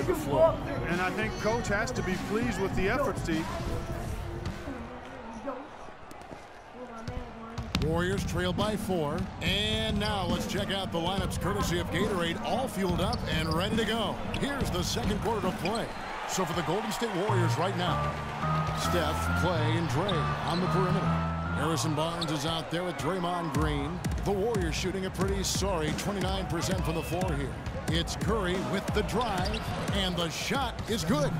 the floor. And I think Coach has to be pleased with the effort, Steve. Warriors trail by 4. And now let's check out the lineups courtesy of Gatorade, all fueled up and ready to go. Here's the second quarter of play. So for the Golden State Warriors right now, Steph, Clay, and Dre on the perimeter. Harrison Barnes is out there with Draymond Green. The Warriors shooting a pretty sorry 29% from the floor here. It's Curry with the drive, and the shot is good.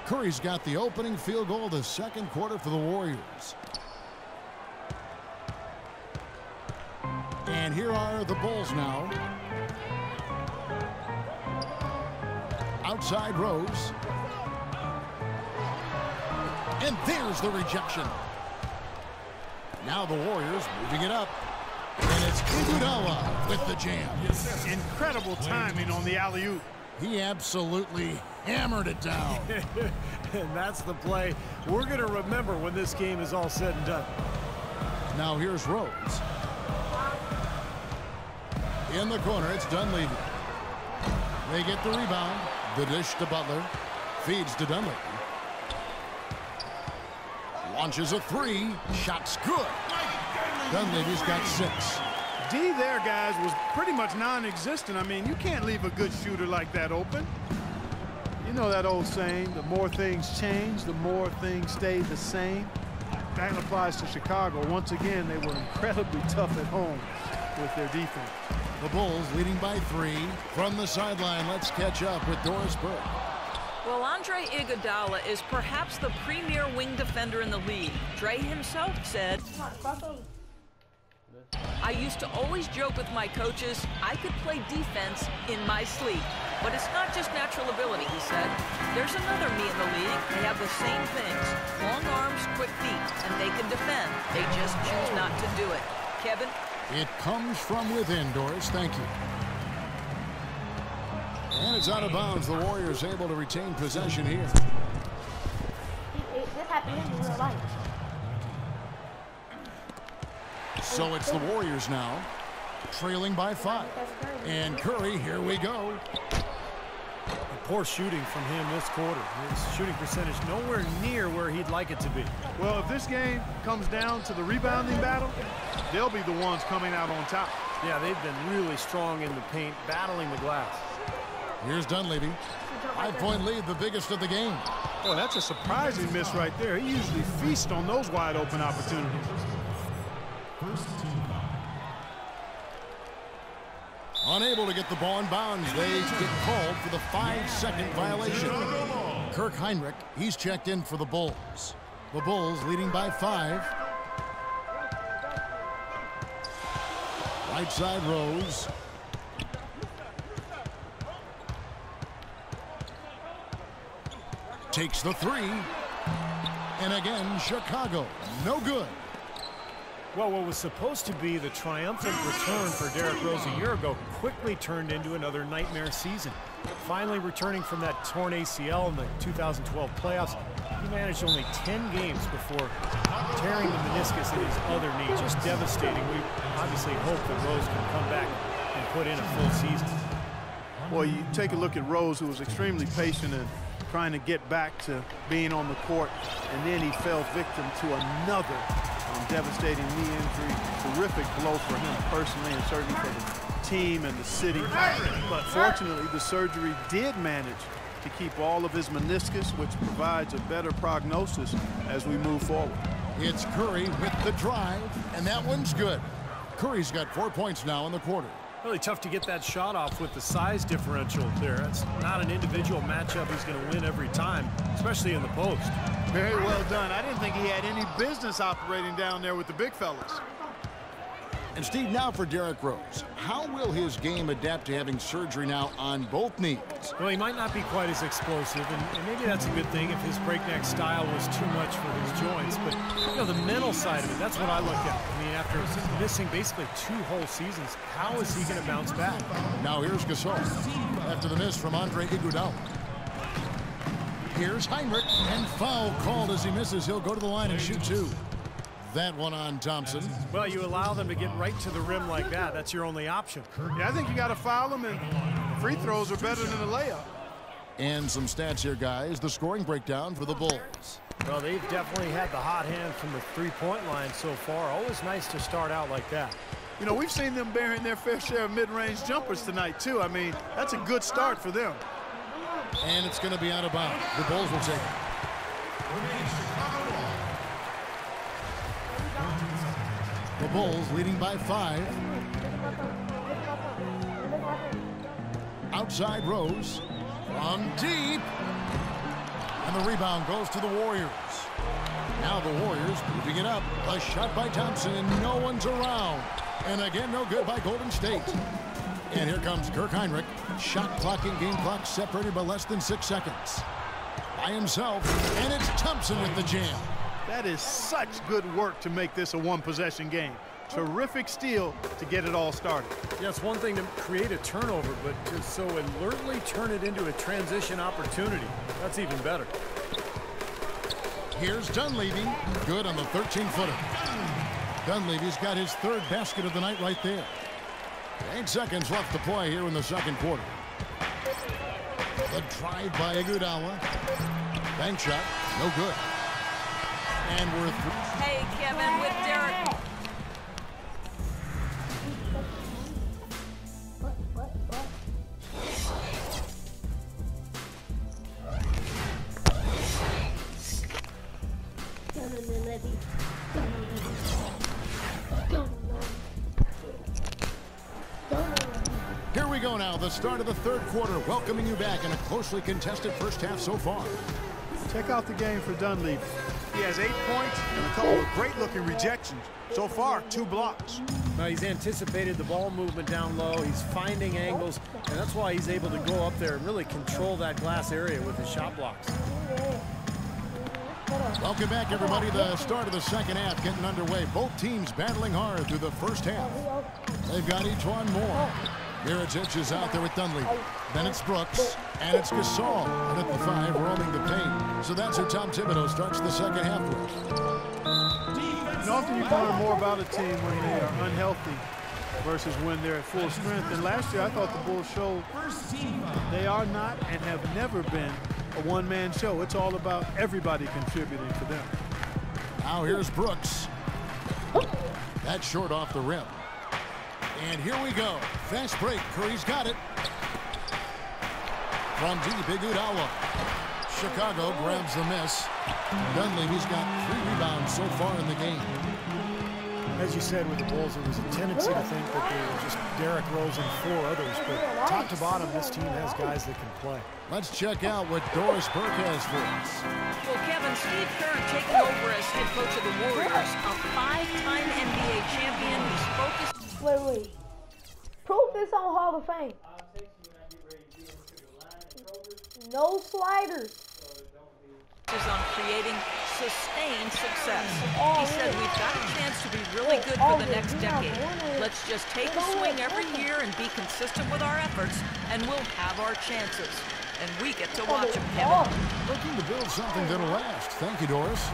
Curry's got the opening field goal of the second quarter for the Warriors. And here are the Bulls now. Outside Rose. And there's the rejection. Now the Warriors moving it up. And it's Iguodala with the jam. Incredible timing on the alley-oop. He absolutely hammered it down. And that's the play we're going to remember when this game is all said and done. Now here's Rose. In the corner, it's Dunleavy. They get the rebound. The dish to Butler. Feeds to Dunleavy. Launches a 3. Shot's good. Dunleavy's got 6. D there, guys, was pretty much non-existent. I mean, you can't leave a good shooter like that open. You know that old saying, the more things change, the more things stay the same. That applies to Chicago. Once again, they were incredibly tough at home with their defense. The Bulls leading by 3. From the sideline, let's catch up with Doris Burke. Well, Andre Iguodala is perhaps the premier wing defender in the league. Dre himself said, "I used to always joke with my coaches, I could play defense in my sleep. But it's not just natural ability," he said. "There's another me in the league. They have the same things. Long arms, quick feet, and they can defend. They just choose not to do it." Kevin? It comes from within, Doris. Thank you. And it's out of bounds. The Warriors able to retain possession here. This happened in real life. So it's the Warriors now, trailing by 5. And Curry, here we go. Poor shooting from him this quarter. His shooting percentage nowhere near where he'd like it to be. Well, if this game comes down to the rebounding battle, they'll be the ones coming out on top. Yeah, they've been really strong in the paint, battling the glass. Here's Dunleavy. 5-point lead, the biggest of the game. Boy, that's a surprising miss right there. He usually feasts on those wide open opportunities. Unable to get the ball in bounds. They get called for the 5-second violation. Kirk Heinrich, he's checked in for the Bulls. The Bulls leading by 5. Right side Rose. Takes the 3. And again, Chicago. No good. Well, what was supposed to be the triumphant return for Derrick Rose a year ago quickly turned into another nightmare season. Finally returning from that torn ACL in the 2012 playoffs, he managed only 10 games before tearing the meniscus in his other knee. Just devastating. We obviously hope that Rose can come back and put in a full season. Well, you take a look at Rose, who was extremely patient and trying to get back to being on the court, and then he fell victim to another devastating knee injury. Terrific blow for him personally and certainly for the team and the city. But fortunately, the surgery did manage to keep all of his meniscus, which provides a better prognosis as we move forward. It's Curry with the drive, and that one's good. Curry's got 4 points now in the quarter. Really tough to get that shot off with the size differential there. It's not an individual matchup he's going to win every time, especially in the post. Very well done. I didn't think he had any business operating down there with the big fellas. And Steve, now for Derrick Rose. How will his game adapt to having surgery now on both knees? Well, he might not be quite as explosive, and maybe that's a good thing if his breakneck style was too much for his joints. But, you know, the mental side of it, that's what I look at. I mean, after missing basically 2 whole seasons, how is he going to bounce back? Now here's Gasol after the miss from Andre Iguodala. Here's Heinrich, and foul called as he misses. He'll go to the line and shoot 2. That one on Thompson. Well, you allow them to get right to the rim like that. That's your only option. Yeah, I think you got to foul them, and free throws are better than a layup. And some stats here, guys. The scoring breakdown for the Bulls. Well, they've definitely had the hot hand from the three-point line so far. Always nice to start out like that. You know, we've seen them bearing their fair share of mid-range jumpers tonight, too. I mean, that's a good start for them. And it's going to be out of bounds. The Bulls will take it. The Bulls leading by 5. Outside Rose. From deep. And the rebound goes to the Warriors. Now the Warriors moving it up. A shot by Thompson, and no one's around. And again, no good by Golden State. And here comes Kirk Heinrich. Shot clock and game clock separated by less than 6 seconds. By himself, and it's Thompson with the jam. That is such good work to make this a one-possession game. Terrific steal to get it all started. Yeah, it's one thing to create a turnover, but to so alertly turn it into a transition opportunity, that's even better. Here's Dunleavy. Good on the 13-footer. Dunleavy's got his 3rd basket of the night right there. 8 seconds left to play here in the second quarter. The drive by Iguodala. Bank shot, no good. And we're through. Hey, Kevin, with Derek. Here we go now, the start of the third quarter, welcoming you back in a closely contested first half so far. Check out the game for Dunleavy. He has 8 points and a couple of great-looking rejections. So far, 2 blocks. Now, he's anticipated the ball movement down low. He's finding angles, and that's why he's able to go up there and really control that glass area with his shot blocks. Welcome back, everybody. The start of the second half getting underway. Both teams battling hard through the first half. They've got each one more. Mirotic is out there with Dunleavy. Then it's Brooks, and it's Gasol. And at the 5, roaming the paint. So that's who Tom Thibodeau starts the second half with. And often you can learn more about a team when they are unhealthy versus when they're at full strength. And last year, I thought the Bulls showed they are not and have never been a one-man show. It's all about everybody contributing to them. Now here's Brooks. That's short off the rim. And here we go. Fast break. Curry's got it. From deep, Iguodala. Chicago grabs the miss. Dunleavy's got 3 rebounds so far in the game. As you said with the Bulls, there was a tendency to think that they were just Derrick Rose and 4 others, but top to bottom, this team has guys that can play. Let's check out what Doris Burke has for us. Well, Kevin, Steve Kerr taking over as head coach of the Warriors, a 5-time NBA champion. He's focused. Wait. Proof is on Hall of Fame. No sliders. On creating sustained success. He said we've got a chance to be really good for the next decade. Let's just take a swing every year and be consistent with our efforts, and we'll have our chances. And we get to watch them, Kevin. Looking to build something that'll last. Thank you, Doris.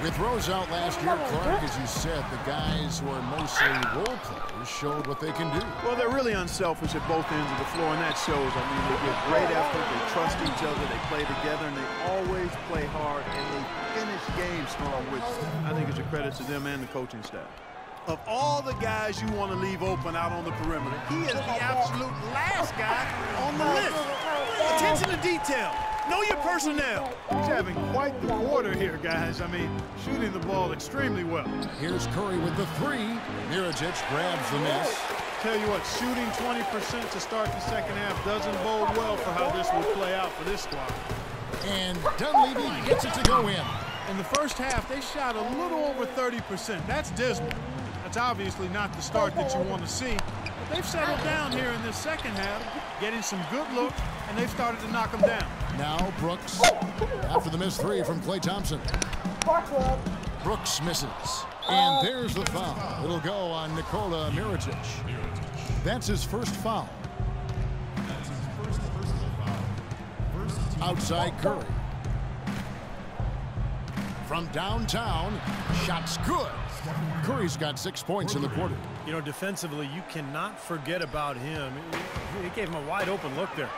With Rose out last year, Clark, as you said, the guys who are mostly role players showed what they can do. Well, they're really unselfish at both ends of the floor, and that shows. I mean, they give great effort, they trust each other, they play together, and they always play hard, and they finish games strong, which I think is a credit to them and the coaching staff. Of all the guys you want to leave open out on the perimeter, he is the absolute last guy on the list. Attention to detail. Know your personnel. He's having quite the quarter here, guys. I mean, shooting the ball extremely well. Here's Curry with the 3. Mirotic grabs the miss. Tell you what, shooting 20% to start the second half doesn't bode well for how this will play out for this squad. And Dunleavy gets it to go in. In the first half, they shot a little over 30%. That's dismal. That's obviously not the start that you want to see. But they've settled down here in this second half, getting some good looks, and they've started to knock them down. Now Brooks, after the missed 3 from Klay Thompson. Brooks misses. And there's the foul. It'll go on Nikola Mirotic. That's his first foul. Outside Curry. From downtown, shot's good. Curry's got 6 points in the quarter. You know, defensively, you cannot forget about him. He gave him a wide open look there.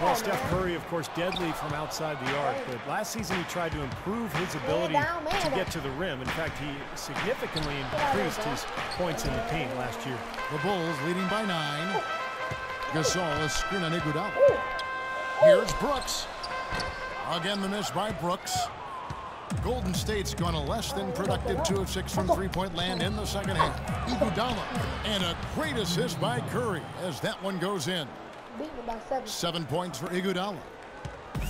Well, Steph Curry, of course, deadly from outside the arc, but last season he tried to improve his ability to get to the rim. In fact, he significantly increased his points in the paint last year. The Bulls leading by 9. Gasol is screen on Iguodala. Here's Brooks. Again, the miss by Brooks. Golden State's gone a less than productive 2 of 6 from three-point land in the second half. Iguodala, and a great assist by Curry as that one goes in. 7 points for Iguodala.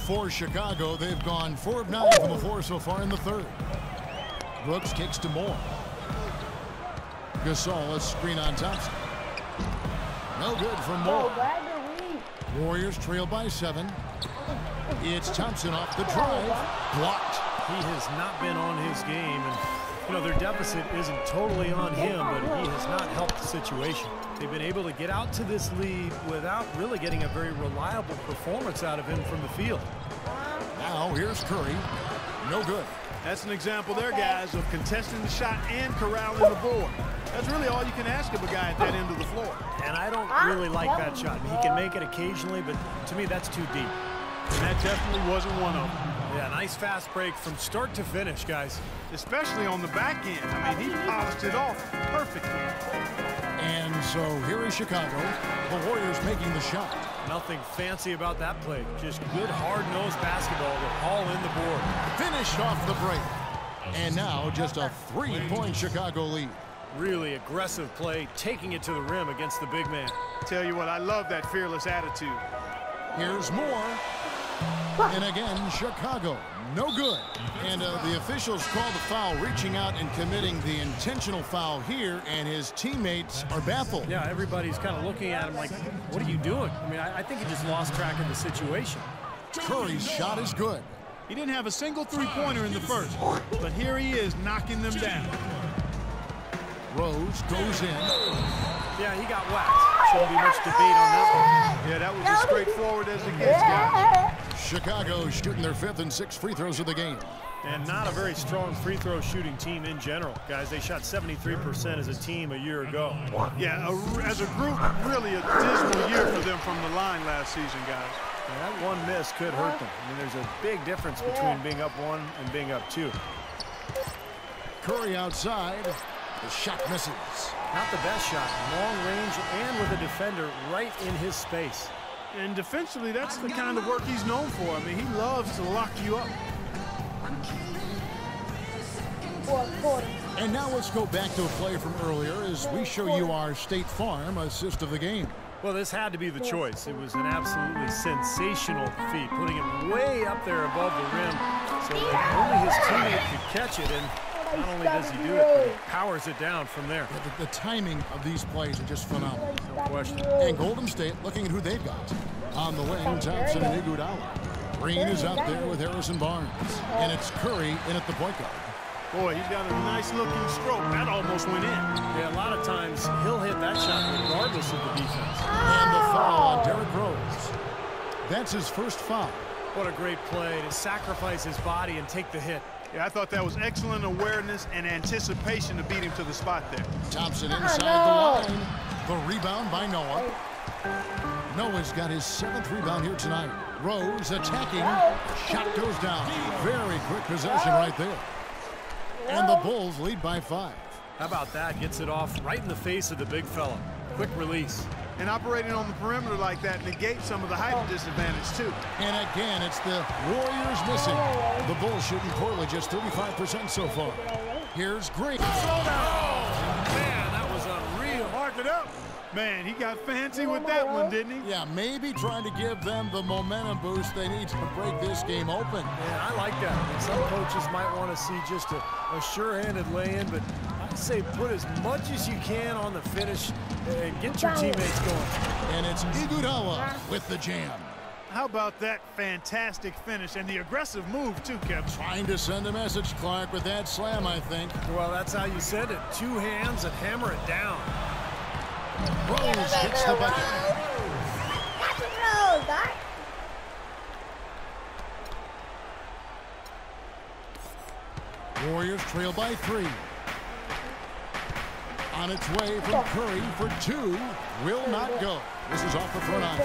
For Chicago, they've gone 4 of 9 from the floor so far in the third. Brooks kicks to Moore. Gasol, a screen on Thompson. No good from Moore. Warriors trail by 7. It's Thompson off the drive. Blocked. He has not been on his game, and you know their deficit isn't totally on him, but he has not helped the situation. They've been able to get out to this lead without really getting a very reliable performance out of him from the field. Now here's Curry. No good. That's an example there, guys, of contesting the shot and corralling the board. That's really all you can ask of a guy at that end of the floor. And I don't really like that shot. I mean, he can make it occasionally, but to me that's too deep. And that definitely wasn't one of them. Yeah, nice fast break from start to finish, guys. Especially on the back end. I mean, he polished it off perfectly. And so here is Chicago. The Warriors making the shot. Nothing fancy about that play. Just good hard-nosed basketball to haul in the board. Finished off the break. And now just a 3-point Chicago lead. Really aggressive play, taking it to the rim against the big man. Tell you what, I love that fearless attitude. Here's Moore. And again, Chicago, no good. And the officials called the foul, reaching out and committing the intentional foul here, and his teammates are baffled. Yeah, everybody's kind of looking at him like, what are you doing? I mean, I think he just lost track of the situation. Curry's shot is good. He didn't have a single three-pointer in the first, but here he is knocking them down. Rose goes in. Yeah, he got whacked. Shouldn't be much debate on that one. Yeah, that was as straightforward as it gets, guys. Chicago shooting their 5th and 6th free throws of the game. And not a very strong free throw shooting team in general. Guys, they shot 73% as a team a year ago. Yeah, as a group, really a dismal year for them from the line last season, guys. And that one miss could hurt them. I mean, there's a big difference between being up 1 and being up 2. Curry outside. The shot misses. Not the best shot. Long range and with a defender right in his space. And defensively, that's the kind of work he's known for. I mean, he loves to lock you up. And now let's go back to a play from earlier as we show you our State Farm assist of the game. Well, this had to be the choice. It was an absolutely sensational feat, putting it way up there above the rim so that only his teammate could catch it. And not only does he do it, but he powers it down from there. Yeah, the timing of these plays are just phenomenal. No question. And Golden State looking at who they've got. On the wing, Thompson and Iguodala. Green is out there with Harrison Barnes. And it's Curry in at the point guard. Boy, he's got a nice-looking stroke. That almost went in. Yeah, a lot of times he'll hit that shot regardless of the defense. And the foul on Derrick Rose. That's his first foul. What a great play to sacrifice his body and take the hit. Yeah, I thought that was excellent awareness and anticipation to beat him to the spot there. Thompson inside the line. The rebound by Noah. Noah's got his 7th rebound here tonight. Rose attacking. Shot goes down. Very quick possession right there. And the Bulls lead by 5. How about that? Gets it off right in the face of the big fella. Quick release. And operating on the perimeter like that negates some of the height disadvantage, too. And again, it's the Warriors missing. The Bulls shooting poorly, just 35% so far. Here's Green. Oh, man, that was unreal. Mark it up. Man, he got fancy with that one, didn't he? Yeah, maybe trying to give them the momentum boost they need to break this game open. Yeah, I like that. I mean, some coaches might want to see just a sure-handed lay-in, but I'd say put as much as you can on the finish and get your teammates going. And it's Iguodala with the jam. How about that fantastic finish and the aggressive move, too, Kevin? Trying to send a message, Clark, with that slam, I think. Well, that's how you send it. 2 hands and hammer it down. Rose hits the bucket. Warriors trail by 3. On its way from Curry for 2. Will not go. This is off the front eye.